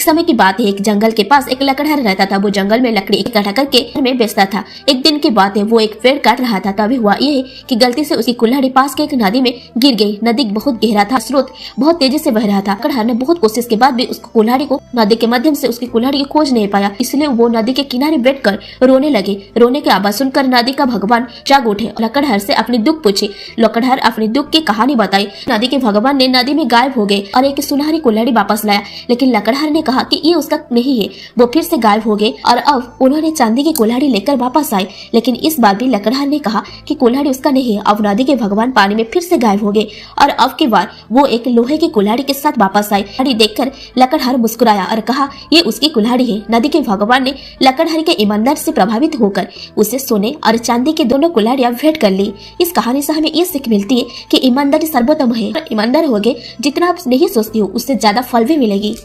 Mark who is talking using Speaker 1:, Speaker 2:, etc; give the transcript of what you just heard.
Speaker 1: समय की बात है, एक जंगल के पास एक लकड़हार रहता था। वो जंगल में लकड़ी इकट्ठा करके घर में बेचता था। एक दिन की बात है, वो एक पेड़ काट रहा था। तभी हुआ ये कि गलती से उसकी कुल्हाड़ी पास के एक नदी में गिर गई। नदी बहुत गहरा था, स्रोत बहुत तेजी से बह रहा था। लकड़हार ने बहुत कोशिश के बाद भी उसको कुल्हाड़ी को नदी के माध्यम से उसकी कुल्हाड़ी को खोज नहीं पाया। इसलिए वो नदी के किनारे बैठकर रोने लगे। रोने की आवाज सुनकर नदी का भगवान जाग उठे। लकड़हार से अपनी दुख पूछी। लकड़हार अपनी दुख की कहानी बताई। नदी के भगवान ने नदी में गायब हो गए और एक सुनहरी कुल्हाड़ी वापस लाया। लेकिन लकड़हार ने कहा कि ये उसका नहीं है। वो फिर से गायब हो गए और अब उन्होंने चांदी की कुल्हाड़ी लेकर वापस आए। लेकिन इस बार भी लकड़हार ने कहा कि कुल्हाड़ी उसका नहीं है। अब नदी के भगवान पानी में फिर से गायब हो गए और अब की बार वो एक लोहे की कुल्हाड़ी के साथ वापस आए। कुल्हाड़ी देखकर लकड़हार मुस्कुराया और कहा, ये उसकी कुल्हाड़ी है। नदी के भगवान ने लकड़हार के ईमानदार से प्रभावित होकर उसे सोने और चांदी की दोनों कुल्हाड़ियां भेंट कर ली। इस कहानी से हमें ये सीख मिलती है कि ईमानदारी सर्वोत्तम है। ईमानदार होगे जितना आप नहीं सोचती हो उससे ज्यादा फल भी मिलेगी।